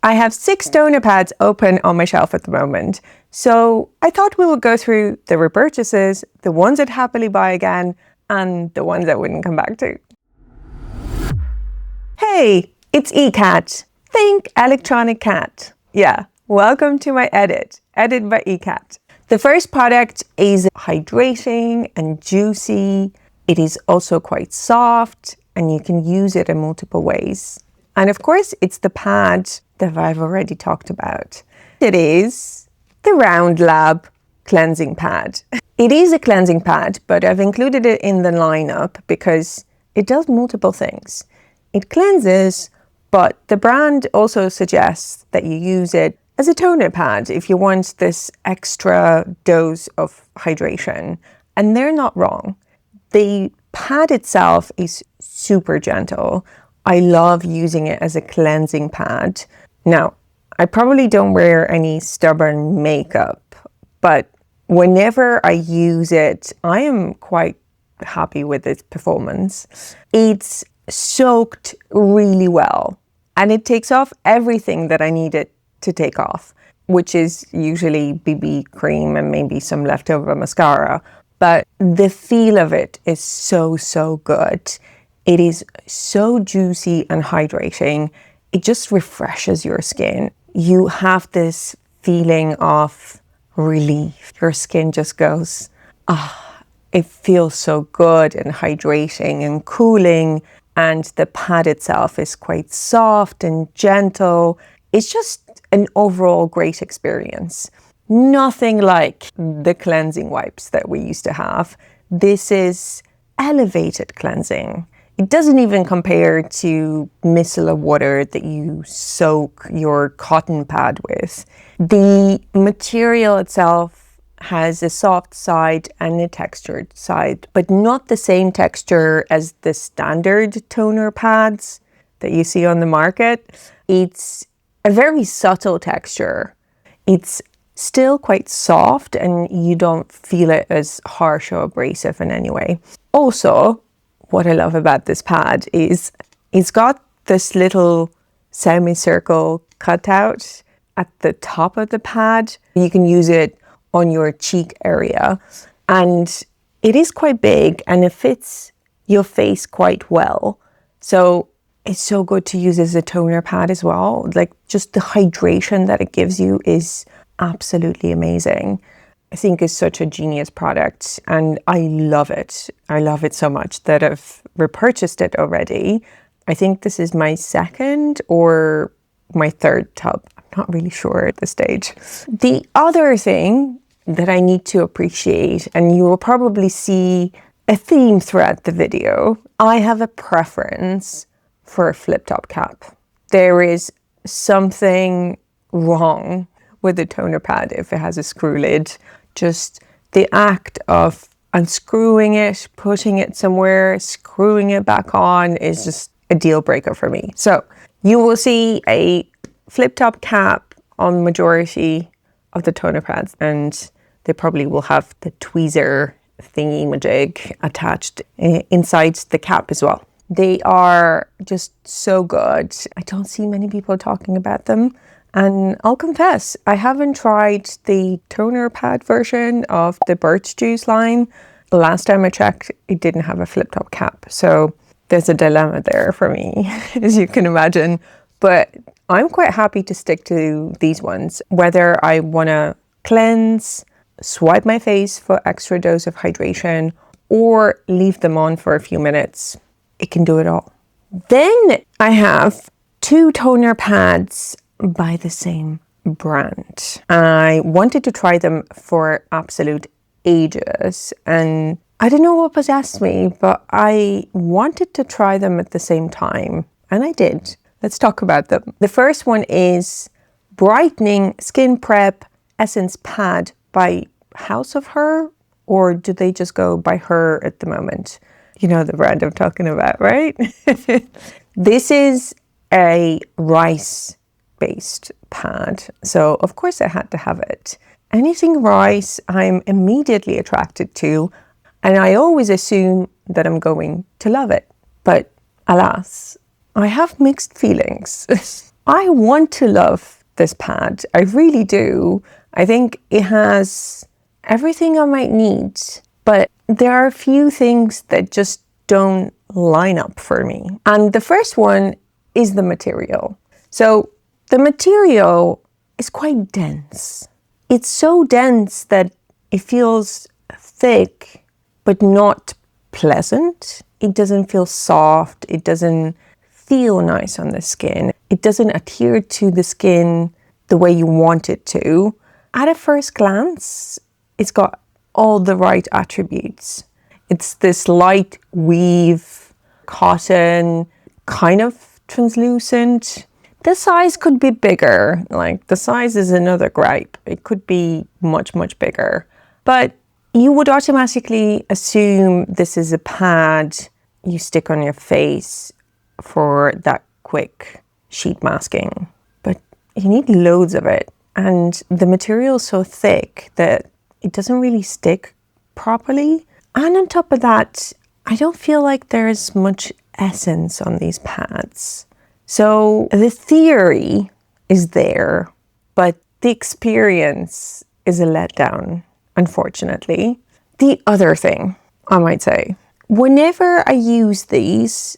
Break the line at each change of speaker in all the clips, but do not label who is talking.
I have 6 toner pads open on my shelf at the moment, so I thought we would go through the repurchases, the ones I'd happily buy again, and the ones I wouldn't come back to. Hey, it's eCat. Think electronic cat. Yeah, welcome to my edit by eCat. The first product is hydrating and juicy. It is also quite soft, and you can use it in multiple ways. And of course, it's the pad that I've already talked about. It is the Round Lab cleansing pad. It is a cleansing pad, but I've included it in the lineup because it does multiple things. It cleanses, but the brand also suggests that you use it as a toner pad if you want this extra dose of hydration. And they're not wrong. The pad itself is super gentle. I love using it as a cleansing pad. Now, I probably don't wear any stubborn makeup, but whenever I use it, I am quite happy with its performance. It's soaked really well, and it takes off everything that I need it to take off, which is usually BB cream and maybe some leftover mascara. But the feel of it is so good. It is so juicy and hydrating. It just refreshes your skin. You have this feeling of relief. Your skin just goes, it feels so good and hydrating and cooling. And the pad itself is quite soft and gentle. It's just an overall great experience. Nothing like the cleansing wipes that we used to have. This is elevated cleansing. It doesn't even compare to micellar water that you soak your cotton pad with. The material itself has a soft side and a textured side, but not the same texture as the standard toner pads that you see on the market. It's a very subtle texture. It's still quite soft and you don't feel it as harsh or abrasive in any way. Also, what I love about this pad is it's got this little semicircle cutout at the top of the pad. You can use it on your cheek area, and it is quite big and it fits your face quite well. So it's so good to use as a toner pad as well. Like, just the hydration that it gives you is absolutely amazing. I think it's such a genius product and I love it. I love it so much that I've repurchased it already. I think this is my second or my third tub. I'm not really sure at this stage. The other thing that I need to appreciate, and you will probably see a theme throughout the video, I have a preference for a flip top cap. There is something wrong with the toner pad if it has a screw lid. Just the act of unscrewing it, putting it somewhere, screwing it back on is just a deal breaker for me. So you will see a flip top cap on majority of the toner pads, and they probably will have the tweezer thingy majig attached inside the cap as well. They are just so good. I don't see many people talking about them. And I'll confess, I haven't tried the toner pad version of the Birch Juice line. The last time I checked, it didn't have a flip top cap. So there's a dilemma there for me, as you can imagine. But I'm quite happy to stick to these ones. Whether I want to cleanse, swipe my face for extra dose of hydration, or leave them on for a few minutes, it can do it all. Then I have 2 toner pads by the same brand. I wanted to try them for absolute ages, and I don't know what possessed me, but I wanted to try them at the same time, and I did. Let's talk about them. The first one is Brightening Skin Prep Essence Pad by House of Her, or do they just go by Her at the moment? You know the brand I'm talking about, right? This is a rice-based pad, so of course I had to have it. Anything rice I'm immediately attracted to, and I always assume that I'm going to love it. But alas, I have mixed feelings. I want to love this pad. I really do. I think it has everything I might need, but there are a few things that just don't line up for me. And the first one is the material. So the material is quite dense. It's so dense that it feels thick, but not pleasant. It doesn't feel soft. It doesn't feel nice on the skin. It doesn't adhere to the skin the way you want it to. At a first glance, it's got all the right attributes. It's this light weave, cotton, kind of translucent. The size could be bigger. Like, the size is another gripe. It could be much, much bigger. But you would automatically assume this is a pad you stick on your face for that quick sheet masking. But you need loads of it. And the material is so thick that it doesn't really stick properly. And on top of that, I don't feel like there's much essence on these pads. So the theory is there, but the experience is a letdown, unfortunately. The other thing, I might say, whenever I use these,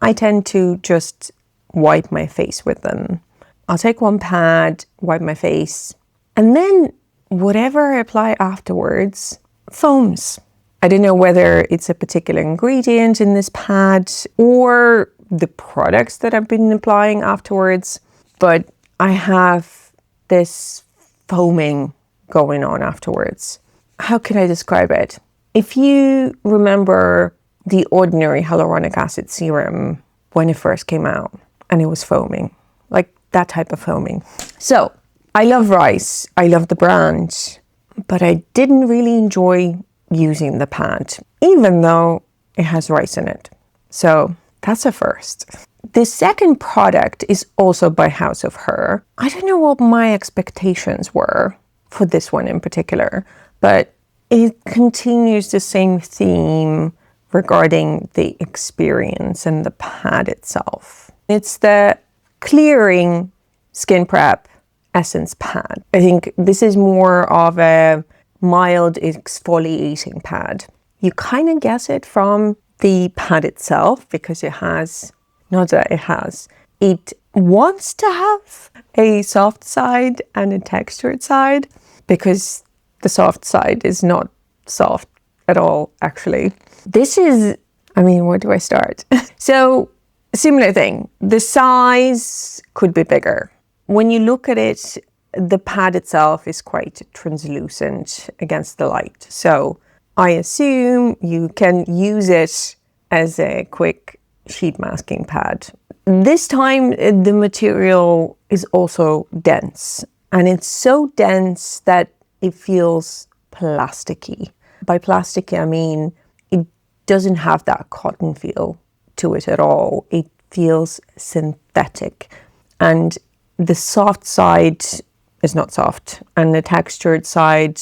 I tend to just wipe my face with them. I'll take one pad, wipe my face, and then whatever I apply afterwards foams. I don't know whether it's a particular ingredient in this pad or the products that I've been applying afterwards, but I have this foaming going on afterwards. How can I describe it? If you remember the ordinary hyaluronic acid serum when it first came out and it was foaming, like that type of foaming. So I love Rice, I love the brand, but I didn't really enjoy using the pad, even though it has rice in it. So that's a first. The second product is also by House of Her. I don't know what my expectations were for this one in particular, but it continues the same theme regarding the experience and the pad itself. It's the Clearing Skin Prep Essence Pad. I think this is more of a mild exfoliating pad. You kind of guess it from the pad itself because it has, not that it has, it wants to have a soft side and a textured side, because the soft side is not soft at all, actually. This is, I mean, where do I start? So, similar thing, the size could be bigger. When you look at it, the pad itself is quite translucent against the light. So I assume you can use it as a quick sheet masking pad. This time the material is also dense, and it's so dense that it feels plasticky. By plasticky, I mean it doesn't have that cotton feel to it at all. It feels synthetic, and the soft side is not soft, and the textured side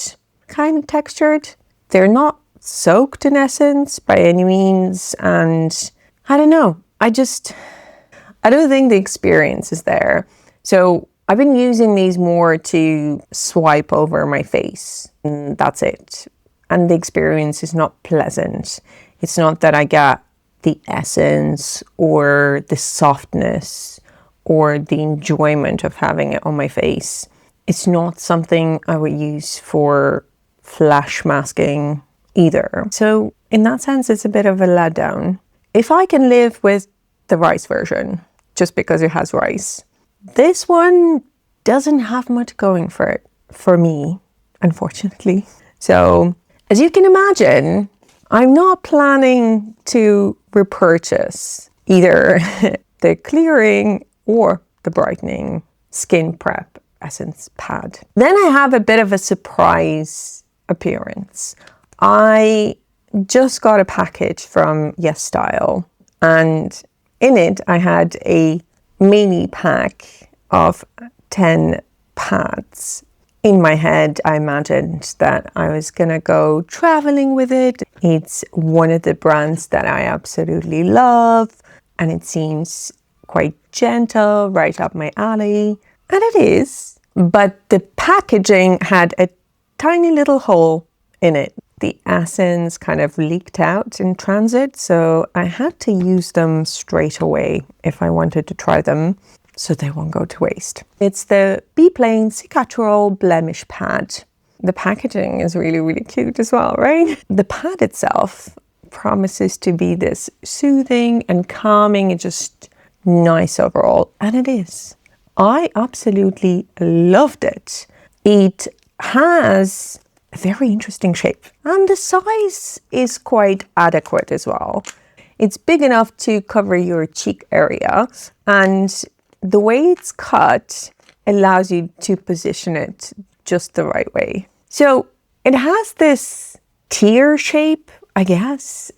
kind of textured. They're not soaked in essence by any means, and I don't know. I don't think the experience is there. So I've been using these more to swipe over my face, and that's it. And the experience is not pleasant. It's not that I get the essence or the softness or the enjoyment of having it on my face. It's not something I would use for flash masking either. So in that sense, it's a bit of a letdown. If I can live with the rice version, just because it has rice, this one doesn't have much going for it, for me, unfortunately. So as you can imagine, I'm not planning to repurchase either the Clearing or the Brightening Skin Prep Essence Pad. Then I have a bit of a surprise appearance. I just got a package from Yes Style, and in it I had a mini pack of 10 pads. In my head, I imagined that I was gonna go traveling with it. It's one of the brands that I absolutely love, and it seems quite gentle, right up my alley. And it is, but the packaging had a tiny little hole in it. The essence kind of leaked out in transit, so I had to use them straight away if I wanted to try them, so they won't go to waste. It's the Beplain Cicaterol Blemish pad. The packaging is really, really cute as well, right? The pad itself promises to be this soothing and calming and just nice overall, and it is. I absolutely loved it. It has a very interesting shape, and the size is quite adequate as well. It's big enough to cover your cheek area, and the way it's cut allows you to position it just the right way. So it has this tear shape, I guess.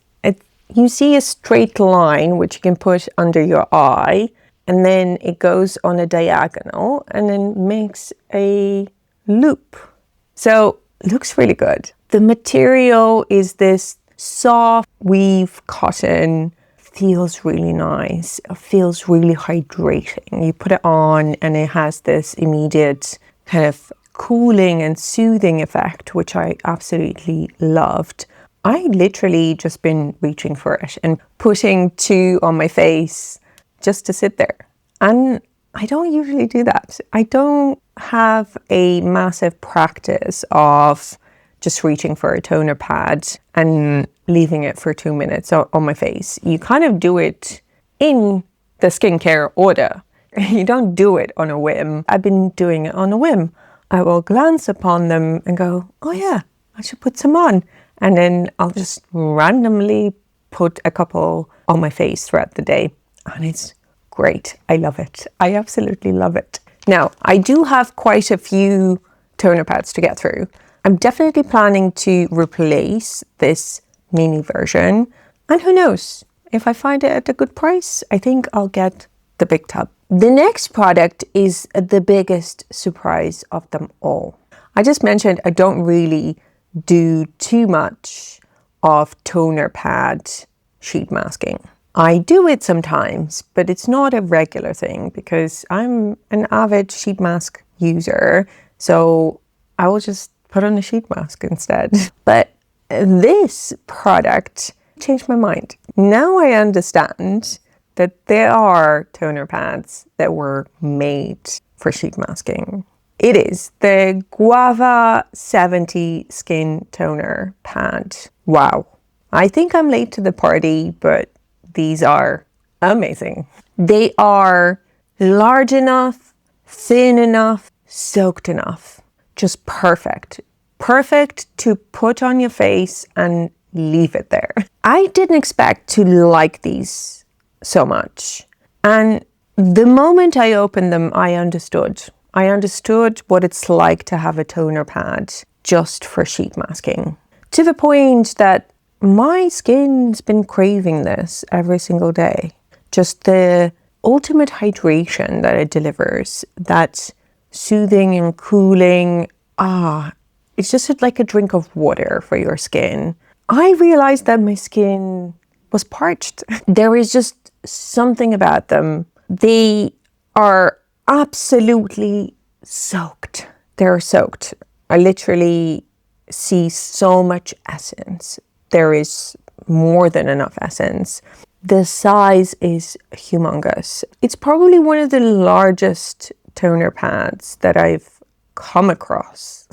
You see a straight line which you can put under your eye, and then it goes on a diagonal and then makes a loop. So it looks really good. The material is this soft weave cotton. Feels really nice. It feels really hydrating. You put it on and it has this immediate kind of cooling and soothing effect, which I absolutely loved. I literally just been reaching for it and putting 2 on my face just to sit there. And I don't usually do that. I don't have a massive practice of just reaching for a toner pad and leaving it for 2 minutes on my face. You kind of do it in the skincare order. You don't do it on a whim. I've been doing it on a whim. I will glance upon them and go, oh yeah, I should put some on. And then I'll just randomly put a couple on my face throughout the day. And it's great. I love it. I absolutely love it. Now, I do have quite a few toner pads to get through. I'm definitely planning to replace this mini version. And who knows, if I find it at a good price, I think I'll get the big tub. The next product is the biggest surprise of them all. I just mentioned I don't really do too much of toner pad sheet masking. I do it sometimes, but it's not a regular thing because I'm an avid sheet mask user. So I will just put on a sheet mask instead. But this product changed my mind. Now I understand that there are toner pads that were made for sheet masking. It is the Guava 70 Skin Toner Pad. Wow. I think I'm late to the party, but these are amazing. They are large enough, thin enough, soaked enough. Just perfect. Perfect to put on your face and leave it there. I didn't expect to like these so much. And the moment I opened them, I understood. I understood what it's like to have a toner pad just for sheet masking. To the point that my skin's been craving this every single day. Just the ultimate hydration that it delivers, that soothing and cooling, it's just like a drink of water for your skin. I realized that my skin was parched. There is just something about them. They are absolutely soaked. They're soaked. I literally see so much essence. There is more than enough essence. The size is humongous. It's probably one of the largest toner pads that I've come across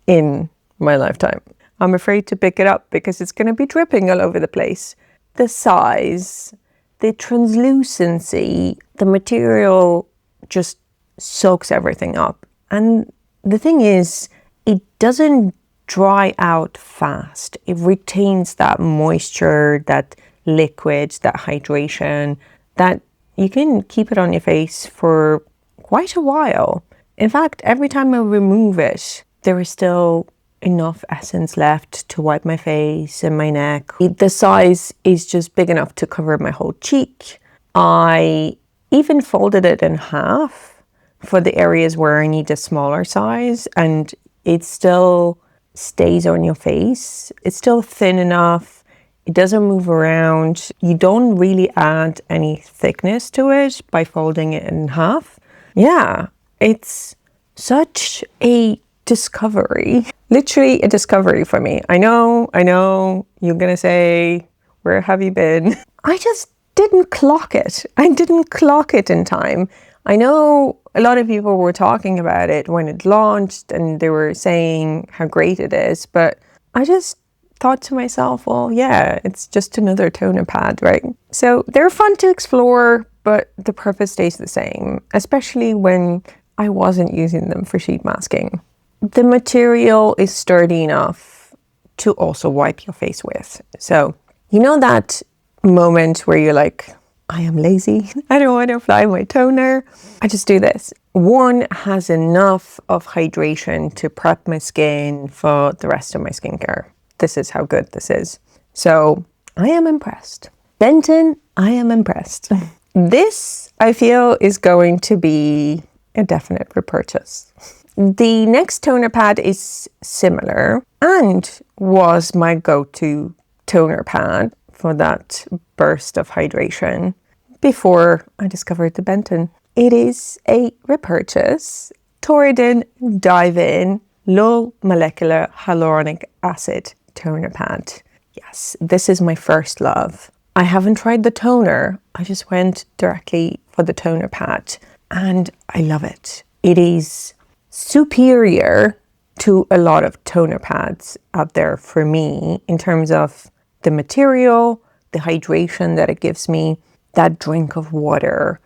in my lifetime. I'm afraid to pick it up because it's going to be dripping all over the place. The size, the translucency, the material just soaks everything up. And the thing is, it doesn't dry out fast. It retains that moisture, that liquid, that hydration, that you can keep it on your face for quite a while. In fact, every time I remove it, there is still enough essence left to wipe my face and my neck. The size is just big enough to cover my whole cheek. I even folded it in half for the areas where I need a smaller size, and it still stays on your face. It's still thin enough. It doesn't move around. You don't really add any thickness to it by folding it in half. Yeah, it's such a discovery. Literally a discovery for me. I know, you're gonna say, where have you been? I just didn't clock it. I didn't clock it in time. I know a lot of people were talking about it when it launched and they were saying how great it is, but I just thought to myself, well, yeah, it's just another toner pad, right? So they're fun to explore, but the purpose stays the same, especially when I wasn't using them for sheet masking. The material is sturdy enough to also wipe your face with. So, you know that moment where you're like, I am lazy, I don't want to apply my toner, I just do this. One has enough of hydration to prep my skin for the rest of my skincare. This is how good this is. So I am impressed. Benton, I am impressed. This, I feel, is going to be a definite repurchase. The next toner pad is similar and was my go-to toner pad for that burst of hydration before I discovered the Benton. It is a repurchase Torriden Dive-In Low Molecular Hyaluronic Acid Toner Pad. Yes, this is my first love. I haven't tried the toner. I just went directly for the toner pad and I love it. It is superior to a lot of toner pads out there for me in terms of the material, the hydration that it gives me, that drink of water,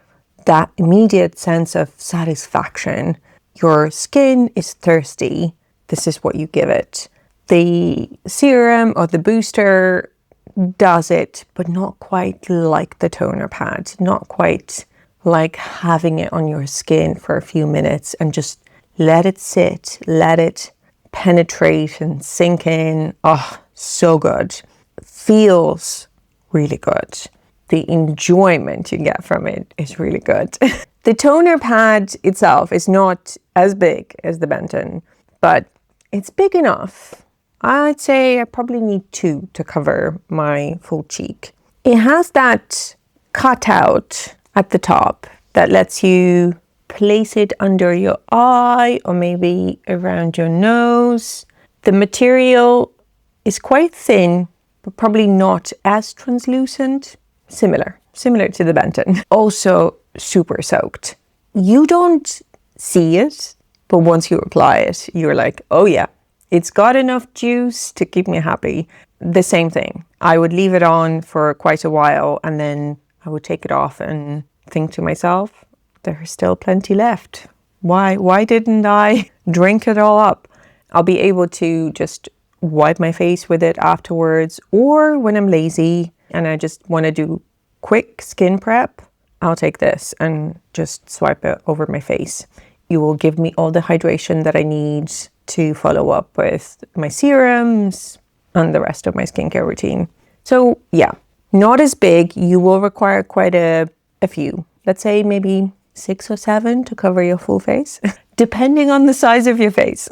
that immediate sense of satisfaction. Your skin is thirsty. This is what you give it. The serum or the booster does it, but not quite like the toner pad, not quite like having it on your skin for a few minutes and just let it sit, let it penetrate and sink in. Oh, so good. Feels really good. The enjoyment you get from it is really good. The toner pad itself is not as big as the Benton, but it's big enough. I'd say I probably need 2 to cover my full cheek. It has that cutout at the top that lets you place it under your eye or maybe around your nose. The material is quite thin, but probably not as translucent. Similar to the Benton. Also super soaked. You don't see it, but once you apply it, you're like, oh yeah, it's got enough juice to keep me happy. The same thing. I would leave it on for quite a while and then I would take it off and think to myself, there's still plenty left. Why didn't I drink it all up? I'll be able to just wipe my face with it afterwards, or when I'm lazy and I just want to do quick skin prep, I'll take this and just swipe it over my face. It will give me all the hydration that I need to follow up with my serums and the rest of my skincare routine. So yeah, not as big. You will require quite a few. Let's say maybe 6 or 7 to cover your full face, depending on the size of your face.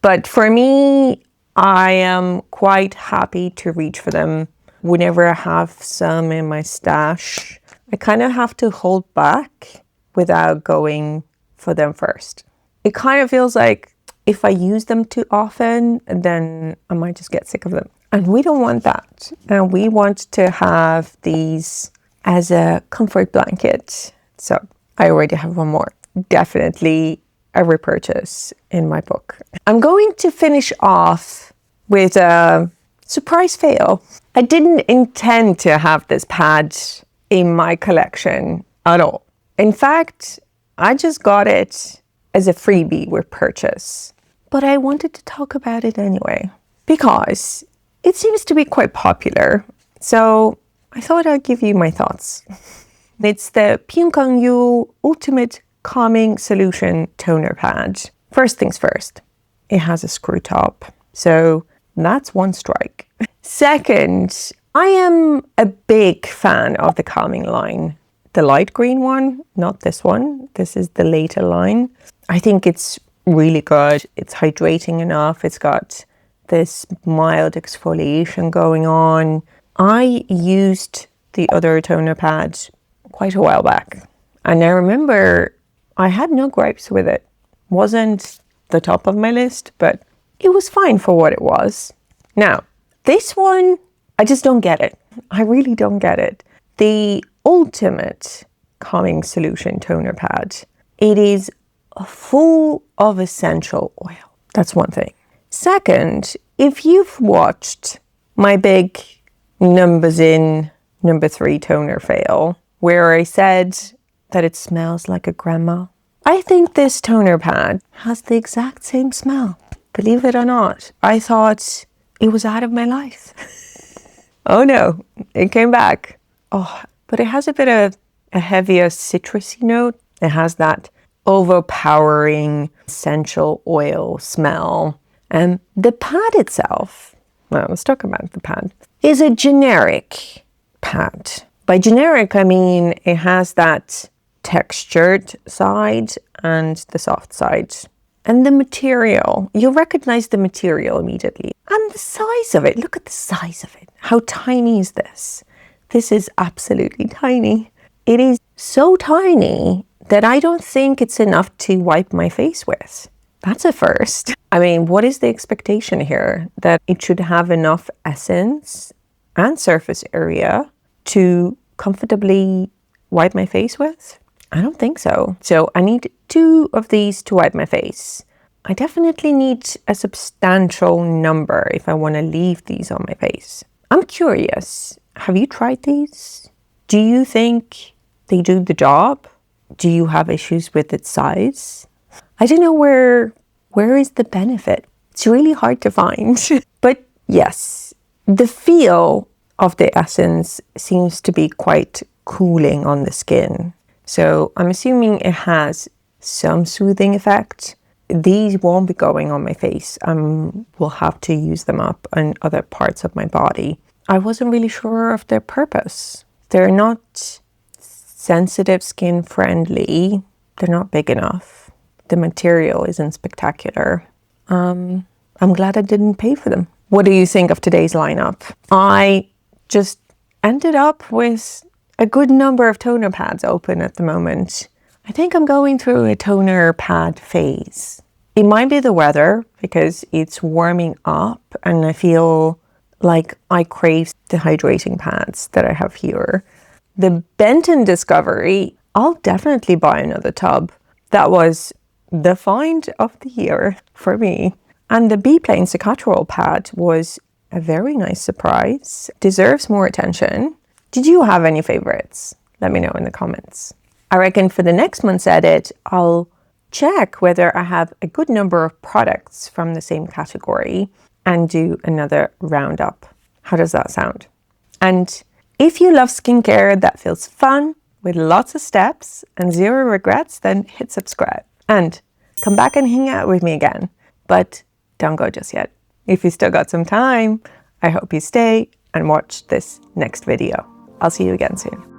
But for me, I am quite happy to reach for them. Whenever I have some in my stash, I kind of have to hold back without going for them first. It kind of feels like if I use them too often, then I might just get sick of them. And we don't want that. And we want to have these as a comfort blanket. So I already have one more. Definitely a repurchase in my book. I'm going to finish off with a surprise fail. I didn't intend to have this pad in my collection at all. In fact, I just got it as a freebie with purchase. But I wanted to talk about it anyway, because it seems to be quite popular. So I thought I'd give you my thoughts. It's the Pyunkang Yul Ultimate Calming Solution Toner Pad. First things first, it has a screw top. So that's one strike. Second, I am a big fan of the calming line. The light green one, not this one. This is the later line. I think it's really good. It's hydrating enough. It's got this mild exfoliation going on. I used the other toner pad quite a while back, and I remember I had no gripes with it. Wasn't the top of my list, but it was fine for what it was. Now, this one, I just don't get it. I really don't get it. The ultimate calming solution toner pad. It is full of essential oil. That's one thing. Second, if you've watched my big numbers in number 3 toner fail, where I said that it smells like a grandma, I think this toner pad has the exact same smell. Believe it or not, I thought it was out of my life. Oh no, it came back. Oh, but it has a bit of a heavier citrusy note. It has that overpowering essential oil smell. And the pad itself, well, let's talk about the pad, is a generic pad. By generic, I mean it has that textured side and the soft side. And the material, you'll recognize the material immediately. And the size of it, look at the size of it. How tiny is this? This is absolutely tiny. It is so tiny that I don't think it's enough to wipe my face with. That's a first. I mean, what is the expectation here? That it should have enough essence and surface area to comfortably wipe my face with? I don't think so. So I need 2 of these to wipe my face. I definitely need a substantial number if I want to leave these on my face. I'm curious, have you tried these? Do you think they do the job? Do you have issues with its size? I don't know where is the benefit. It's really hard to find. But yes, the feel of the essence seems to be quite cooling on the skin. So I'm assuming it has some soothing effect. These won't be going on my face. Will have to use them up on other parts of my body. I wasn't really sure of their purpose. They're not sensitive skin friendly. They're not big enough. The material isn't spectacular. I'm glad I didn't pay for them. What do you think of today's lineup? I just ended up with a good number of toner pads open at the moment. I think I'm going through a toner pad phase. It might be the weather because it's warming up and I feel like I crave the hydrating pads that I have here. The Benton discovery, I'll definitely buy another tub. That was the find of the year for me. And the Beplain Cicaterol pad was a very nice surprise. Deserves more attention. Did you have any favorites? Let me know in the comments. I reckon for the next month's edit, I'll check whether I have a good number of products from the same category and do another roundup. How does that sound? And if you love skincare that feels fun with lots of steps and 0 regrets, then hit subscribe and come back and hang out with me again. But don't go just yet. If you still got some time, I hope you stay and watch this next video. I'll see you again soon.